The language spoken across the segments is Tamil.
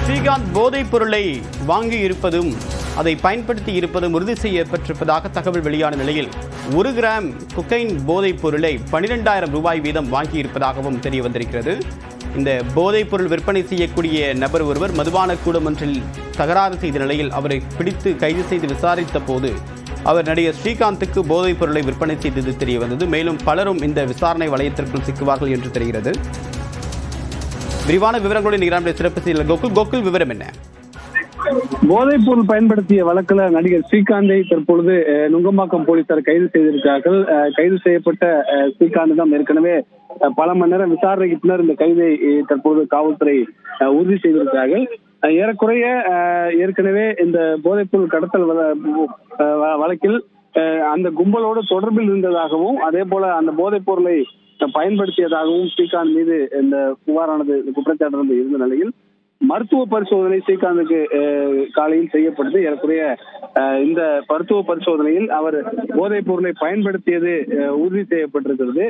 ஸ்ரீகாந்த் போதைப் பொருளை வாங்கி இருப்பதும் அதை பயன்படுத்தி இருப்பதும் உறுதி செய்யப்பட்டிருப்பதாக தகவல் வெளியான நிலையில் 1 கிராம் கொக்கைன் போதைப் பொருளை 12,000 ரூபாய் வீதம் வாங்கியிருப்பதாகவும் தெரிய வந்திருக்கிறது. இந்த போதைப் பொருள் விற்பனை செய்யக்கூடிய நபர் ஒருவர் மதுபான கூடம் ஒன்றில் தகராறு செய்த நிலையில் அவரை பிடித்து கைது செய்து விசாரித்த போது அவர் நடிகர் ஸ்ரீகாந்துக்கு போதைப் பொருளை விற்பனை செய்தது தெரிய வந்தது. மேலும் பலரும் இந்த விசாரணை வளையத்திற்குள் சிக்குவார்கள் என்று தெரிகிறது. விரிவான விவரங்களுடன் நிகழ்ச்சிய சிறப்பு செய்தியாளர் கோகுல் விவரம் என்ன? போதைப் பொருள் பயன்படுத்திய வழக்குல நடிகர் ஸ்ரீகாந்தை தற்பொழுது நுங்கம்பாக்கம் போலீசார் கைது செய்திருக்கிறார்கள். கைது செய்யப்பட்ட ஸ்ரீகாந்த் ஏற்கனவே பல மணி நேரம் விசாரணைக்கு பின்னர் இந்த கைதை தற்பொழுது காவல்துறை உறுதி செய்திருக்கிறார்கள். ஏறக்குறைய ஏற்கனவே இந்த போதைப் பொருள் கடத்தல் வழக்கில் அந்த கும்பலோடு தொடர்பில் இருந்ததாகவும் அதே போல அந்த போதைப் பொருளை பயன்படுத்தியதாகவும் ஸ்ரீகாந்த் மீது இந்த புகாரானது குற்றச்சாட்டு இருந்த நிலையில் மருத்துவ பரிசோதனை ஸ்ரீகாந்துக்கு காலையில் செய்யப்பட்டது. ஏறக்குறைய இந்த மருத்துவ பரிசோதனையில் அவர் போதைப் பொருளை பயன்படுத்தியது உறுதி செய்யப்பட்டிருக்கிறது.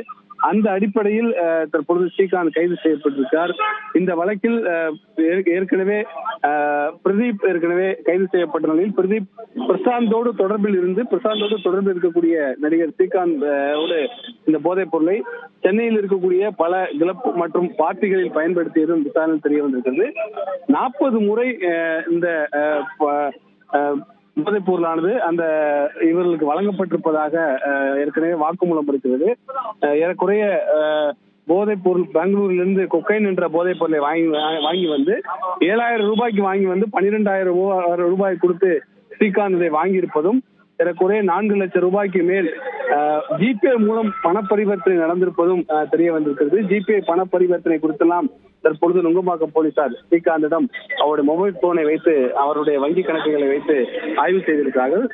அந்த அடிப்படையில் தற்பொழுது ஸ்ரீகாந்த் கைது செய்யப்பட்டிருக்கிறார். இந்த வழக்கில் ஏற்கனவே பிரதீப் கைது செய்யப்பட்ட நிலையில் பிரசாந்தோடு தொடர்பில் இருக்கக்கூடிய நடிகர் ஸ்ரீகாந்த் இந்த போதைப் பொருளை சென்னையில் இருக்கக்கூடிய பல கிளப் மற்றும் பார்ட்டிகளில் பயன்படுத்தியதும் விசாரணை தெரிய வந்திருக்கிறது. 40 முறை இந்த போதைப் பொருளானது அந்த இவர்களுக்கு வழங்கப்பட்டிருப்பதாக ஏற்கனவே வாக்குமூலம் இருக்கிறது. ஏறக்குறைய போதைப் பொருள் பெங்களூரிலிருந்து கொக்கைன் என்ற போதைப் பொருளை வாங்கி வந்து 7,000 ரூபாய்க்கு வாங்கி வந்து 12,000 ரூபாய் கொடுத்து ஸ்ரீகாந்த் இதை வாங்கியிருப்பதும் ஏறக்குறைய 4 லட்சம் ரூபாய்க்கு மேல் ஜிபே மூலம் பண பரிவர்த்தனை நடந்திருப்பதும் தெரிய வந்திருக்கிறது. ஜிபே பண பரிவர்த்தனை குறித்தெல்லாம் தற்பொழுது நுங்கம்பாக்கம் போலீசார் ஸ்ரீகாந்திடம் அவருடைய மொபைல் போனை வைத்து அவருடைய வங்கி கணக்குகளை வைத்து ஆய்வு செய்திருக்கிறார்கள்.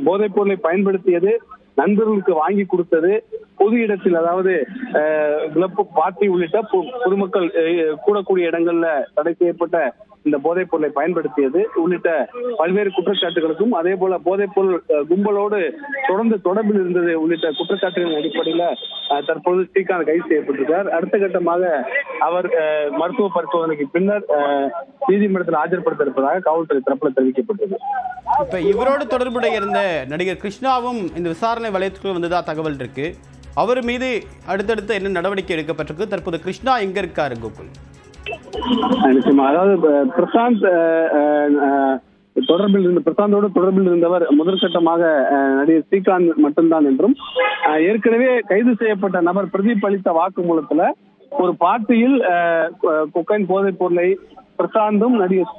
போதைப் பொருளை பயன்படுத்தியது, நண்பர்களுக்கு வாங்கி கொடுத்தது, பொது இடத்தில் அதாவது கிளப் பார்ட்டி உள்ளிட்ட பொதுமக்கள் கூடக்கூடிய இடங்கள்ல தடை செய்யப்பட்ட இந்த போதைப் பொருளை பயன்படுத்தியது உள்ளிட்ட பல்வேறு குற்றச்சாட்டுகளுக்கும் அதே போல போதைப் பொருள் கும்பலோடு தொடர்பில் இருந்தது உள்ளிட்ட குற்றச்சாட்டுகளின் அடிப்படையில தற்போது ஸ்ரீகாந்த் கைது செய்யப்பட்டிருக்கிறார். அடுத்த கட்டமாக அவர் மருத்துவ பரிசோதனைக்கு பின்னர் நீதிமன்றத்தில் ஆஜர்படுத்த இருப்பதாக காவல்துறை தரப்புல தெரிவிக்கப்பட்டது. இப்ப இவரோடு தொடர்புடைய இருந்த நடிகர் கிருஷ்ணாவும் இந்த விசாரணை வளையத்துக்குள் வந்ததா தகவல் இருக்கு. அவர் மீது அடுத்தடுத்து என்ன நடவடிக்கை எடுக்கப்பட்டிருக்கு? தற்போது கிருஷ்ணா எங்க இருக்காரு கோகுல்? நிச்சயமா, அதாவது பிரசாந்தோடு தொடர்பில் இருந்தவர் முதற்கட்டமாக நடிகர் ஸ்ரீகாந்த் மட்டும்தான் என்றும் ஏற்கனவே கைது செய்யப்பட்ட நபர் பிரதீப் அளித்த வாக்குமூலத்துல ஒரு பார்ட்டியில் கொக்கைன் போதைப் பொருளை பிரசாந்தும் நடிகர்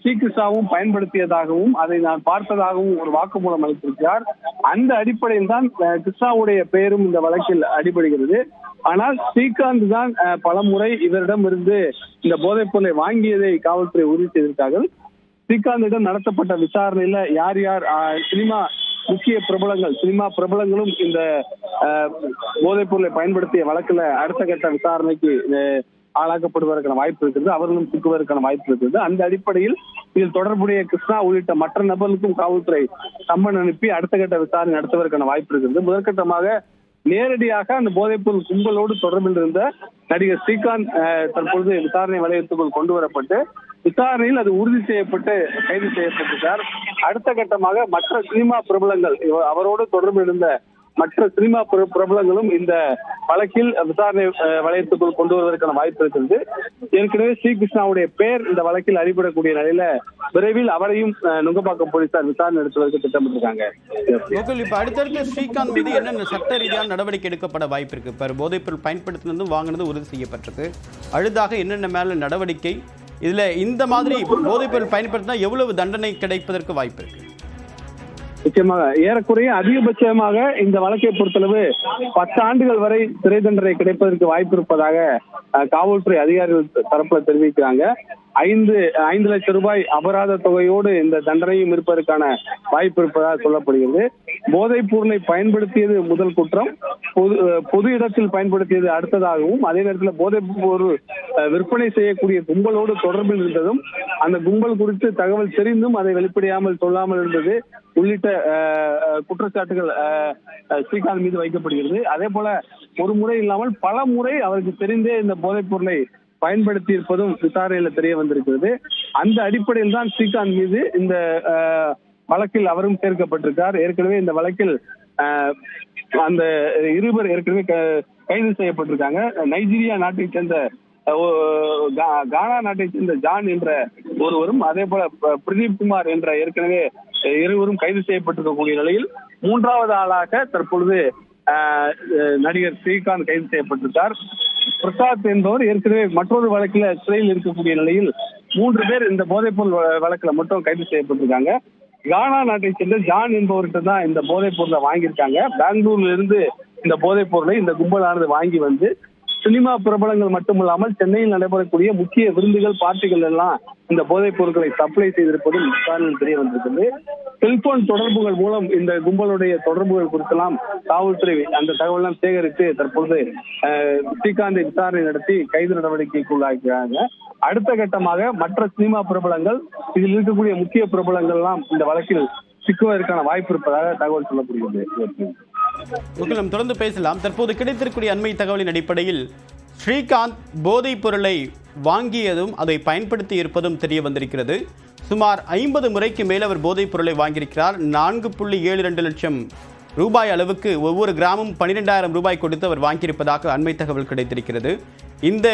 ஸ்ரீகிருஷ்ணாவும் பயன்படுத்தியதாகவும் அதை நான் பார்த்ததாகவும் ஒரு வாக்குமூலம் அளித்திருக்கிறார். அந்த அடிப்படையில் தான் கிருஷ்ணாவுடைய பெயரும் இந்த வழக்கில் அடிபடுகிறது. ஆனால் ஸ்ரீகாந்த் தான் பல முறை இவரிடம் இருந்து இந்த போதைப் பொருளை வாங்கியதை காவல்துறை உறுதி செய்திருக்கார்கள். ஸ்ரீகாந்திடம் நடத்தப்பட்ட விசாரணையில யார் யார் முக்கிய சினிமா பிரபலங்களும் இந்த போதைப் பொருளை பயன்படுத்திய வழக்குல அடுத்த கட்ட விசாரணைக்கு ஆளாக்கப்படுவதற்கான வாய்ப்பு இருக்கிறது, அவர்களும் சிக்குவதற்கான வாய்ப்பு இருக்கிறது. அந்த அடிப்படையில் இதில் தொடர்புடைய கிருஷ்ணா உள்ளிட்ட மற்ற நபர்களுக்கும் காவல்துறை சம்மன் அனுப்பி அடுத்த கட்ட விசாரணை நடத்துவதற்கான வாய்ப்பு இருக்கிறது. முதற்கட்டமாக நேரடியாக அந்த போதைப் பொருள் கும்பலோடு தொடர்பில் இருந்த நடிகர் ஸ்ரீகாந்த் தற்பொழுது விசாரணை வளையத்துக்குள் கொண்டு வரப்பட்டு விசாரணையில் அது உறுதி செய்யப்பட்டு கைது செய்யப்பட்டிருக்கிறார். அடுத்த கட்டமாக மற்ற சினிமா பிரபலங்கள் அவரோடு தொடர்பில் இருந்த மற்ற சினிமா பிரபலங்களும் இந்த வழக்கில் விசாரணை வளையத்துக்குள் கொண்டு வருவதற்கான வாய்ப்பு இருக்கிறது. ஏற்கனவே ஸ்ரீகிருஷ்ணாவுடைய பெயர் இந்த வழக்கில் அடிபடக்கூடிய நிலையில விரைவில் அவரையும் நுங்கம்பாக்கம் போலீசார் விசாரணை நடத்துவதற்கு திட்டமிட்டிருக்காங்க. இப்ப அடுத்தடுத்து ஸ்ரீகாந்த் மீது என்னென்ன சட்ட ரீதியான நடவடிக்கை எடுக்கப்பட வாய்ப்பு இருக்கு? இப்ப போதைப் பொருள் பயன்படுத்தினதும் வாங்கினது உறுதி செய்யப்பட்டிருக்கு. அடுத்தாக என்னென்ன மேல நடவடிக்கை? இதுல இந்த மாதிரி போதைப் பொருள் பயன்படுத்தினா எவ்வளவு தண்டனை கிடைப்பதற்கு வாய்ப்பு இருக்கு? நிச்சயமாக ஏறக்குறைய அதிகபட்சமாக இந்த வழக்கை பொறுத்தளவு 10 ஆண்டுகள் வரை சிறை தண்டனை கிடைப்பதற்கு வாய்ப்பு இருப்பதாக காவல்துறை அதிகாரிகள் தரப்புல தெரிவிக்கிறாங்க. 5 லட்சம் ரூபாய் அபராத தொகையோடு இந்த தண்டனையும் இருப்பதற்கான வாய்ப்பு இருப்பதாக சொல்லப்படுகிறது. போதைப் பொருளை பயன்படுத்தியது முதல் குற்றம், பொது இடத்தில் பயன்படுத்தியது அடுத்ததாகவும் அதே நேரத்தில் போதைப் பொருள் விற்பனை செய்யக்கூடிய கும்பலோடு தொடர்பில் இருந்ததும் அந்த கும்பல் குறித்து தகவல் தெரிந்தும் அதை வெளிப்படையாமல் சொல்லாமல் இருந்தது உள்ளிட்ட குற்றச்சாட்டுகள் ஸ்ரீகாந்த் மீது வைக்கப்படுகிறது. அதே போல ஒரு முறை இல்லாமல் பல முறை அவருக்கு தெரிந்தே இந்த போதைப் பொருளை பயன்படுத்தி இருப்பதும் விசாரணையில தெரிய வந்திருக்கிறது. அந்த அடிப்படையில் தான் ஸ்ரீகாந்த் மீது இந்த வழக்கில் அவரும் சேர்க்கப்பட்டிருக்கார். ஏற்கனவே இந்த வழக்கில் அந்த இருவர் ஏற்கனவே கைது செய்யப்பட்டிருக்காங்க. நைஜீரியா நாட்டை சேர்ந்த கானா நாட்டை சேர்ந்த ஜான் என்ற ஒருவரும், அதே போல பிரதீப் குமார் என்ற ஏற்கனவே இருவரும் கைது செய்யப்பட்டிருக்கக்கூடிய நிலையில் மூன்றாவது ஆளாக தற்பொழுது நடிகர் ஸ்ரீகாந்த் கைது செய்யப்பட்டிருக்கார். பிரசாத் என்பவர் ஏற்கனவே மற்றொரு வழக்கில் சிறையில் இருக்கக்கூடிய நிலையில் 3 பேர் இந்த போதைப்பொருள் வழக்கில் மட்டும் கைது செய்யப்பட்டிருக்காங்க. கானா நாட்டை சேர்ந்த ஜான் என்பவர்கிட்ட தான் இந்த போதைப் பொருளை வாங்கியிருக்காங்க. பெங்களூர்ல இருந்து இந்த போதைப் பொருளை இந்த கும்பலானது வாங்கி வந்து சினிமா பிரபலங்கள் மட்டுமில்லாமல் சென்னையில் நடைபெறக்கூடிய முக்கிய விருந்துகள், பார்ட்டிகள் எல்லாம் இந்த போதைப் பொருட்களை சப்ளை செய்திருப்பதும் விசாரணையில் தெரிய வந்திருக்கிறது. செல்போன் தொடர்புகள் மூலம் இந்த கும்பலுடைய தொடர்புகள் குறித்தெல்லாம் காவல்துறை அந்த தகவலாம் சேகரித்து தற்பொழுது ஸ்ரீகாந்தை விசாரணை நடத்தி கைது நடவடிக்கைக்குள்ளாக்கிறாங்க. அடுத்த கட்டமாக மற்ற சினிமா பிரபலங்கள், இதில் இருக்கக்கூடிய முக்கிய பிரபலங்கள் எல்லாம் இந்த வழக்கில் சிக்குவதற்கான வாய்ப்பு இருப்பதாக தகவல் சொல்லப்படுகிறது. நாம் தொடர்ந்து பேசலாம். தற்போது கிடைத்திருக்கூடிய அண்மை தகவலின் அடிப்படையில் ஸ்ரீகாந்த் போதைப் பொருளை வாங்கியதும் அதை பயன்படுத்தி இருப்பதும் தெரிய வந்திருக்கிறது. சுமார் 50 முறைக்கு மேல் அவர் போதைப் பொருளை வாங்கியிருக்கிறார். 4.72 லட்சம் ரூபாய் அளவுக்கு ஒவ்வொரு கிராமும் 12,000 ரூபாய் கொடுத்து அவர் வாங்கியிருப்பதாக அண்மை தகவல் கிடைத்திருக்கிறது. இந்த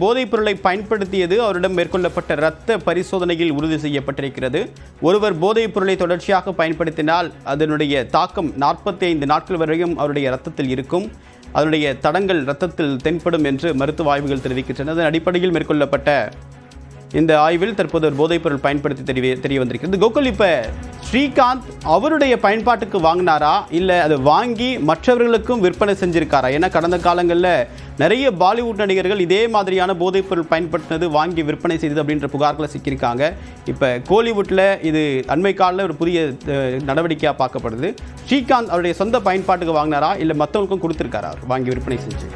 போதைப் பொருளை பயன்படுத்தியது அவரிடம் மேற்கொள்ளப்பட்ட இரத்த பரிசோதனையில் உறுதி செய்யப்பட்டிருக்கிறது. ஒருவர் போதைப் பொருளை தொடர்ச்சியாக பயன்படுத்தினால் அதனுடைய தாக்கம் 45 நாட்கள் வரையும் அவருடைய இரத்தத்தில் இருக்கும். அதனுடைய தடங்கள் இரத்தத்தில் தென்படும் என்று மருத்துவ ஆய்வுகள் தெரிவிக்கின்றன. அதன் அடிப்படையில் மேற்கொள்ளப்பட்ட இந்த ஆய்வில் தற்போது ஒரு போதைப் பொருள் பயன்படுத்தி தெரிய வந்திருக்கிறது. கோகுல், இப்ப ஸ்ரீகாந்த் அவருடைய பயன்பாட்டுக்கு வாங்கினாரா, இல்ல அதை வாங்கி மற்றவர்களுக்கும் விற்பனை செஞ்சிருக்காரா? ஏன்னா கடந்த காலங்களில் நிறைய பாலிவுட் நடிகர்கள் இதே மாதிரியான போதைப் பொருள் பயன்படுத்தினது வாங்கி விற்பனை செய்தது அப்படின்ற புகார்களை சிக்கியிருக்காங்க. இப்ப கோலிவுட்ல இது அண்மை காலில் ஒரு புதிய நடவடிக்கையா பார்க்கப்படுது. ஸ்ரீகாந்த் அவருடைய சொந்த பயன்பாட்டுக்கு வாங்கினாரா, இல்ல மற்றவங்களுக்கும் கொடுத்திருக்காரா வாங்கி விற்பனை செஞ்சு?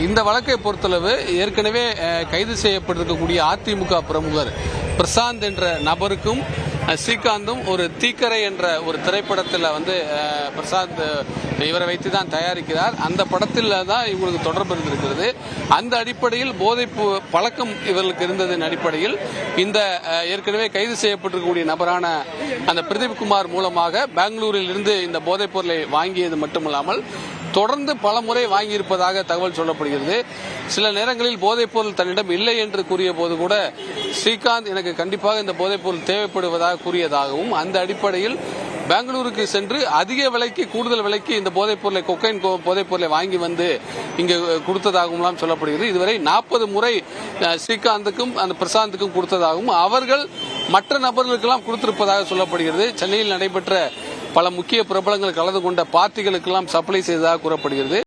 இந்த வழக்கை பொறுத்தளவு ஏற்கனவே கைது செய்யப்பட்டிருக்கக்கூடிய அதிமுக பிரமுகர் பிரசாந்த் என்ற நபருக்கும் ஸ்ரீகாந்தும் ஒரு தீக்கரை என்ற ஒரு திரைப்படத்தில் பிரசாந்த் இவரை வைத்து தான் தயாரிக்கிறார். அந்த படத்தில் தான் இவங்களுக்கு தொடர்பு இருந்திருக்கிறது. அந்த அடிப்படையில் போதைப் பழக்கம் இவர்களுக்கு இருந்ததன் அடிப்படையில் இந்த ஏற்கனவே கைது செய்யப்பட்டிருக்கக்கூடிய நபரான அந்த பிரதீப் குமார் மூலமாக பெங்களூரில் இருந்து இந்த போதைப் பொருளை வாங்கியது மட்டுமல்லாமல் தொடர்ந்து பல முறை வாங்கியிருப்பதாக தகவல் சொல்லப்படுகிறது. சில நேரங்களில் போதைப் பொருள் தன்னிடம் இல்லை என்று கூறிய போது கூட ஸ்ரீகாந்த் எனக்கு கண்டிப்பாக இந்த போதைப் பொருள் தேவைப்படுவதாக கூறியதாகவும், அந்த அடிப்படையில் பெங்களூருக்கு சென்று அதிக விலைக்கு, கூடுதல் விலைக்கு இந்த போதைப் பொருளை, கொக்கைன் போதைப் பொருளை வாங்கி வந்து இங்கு கொடுத்ததாகவும் சொல்லப்படுகிறது. இதுவரை 40 முறை ஸ்ரீகாந்துக்கும் அந்த பிரசாந்துக்கும் கொடுத்ததாகவும், அவர்கள் மற்ற நபர்களுக்கெல்லாம் கொடுத்திருப்பதாக சொல்லப்படுகிறது. சென்னையில் நடைபெற்ற பல முக்கிய பிரபலங்கள் கலந்து கொண்ட பார்ட்டிகளுக்கெல்லாம் சப்ளை செய்ததாக கூறப்படுகிறது.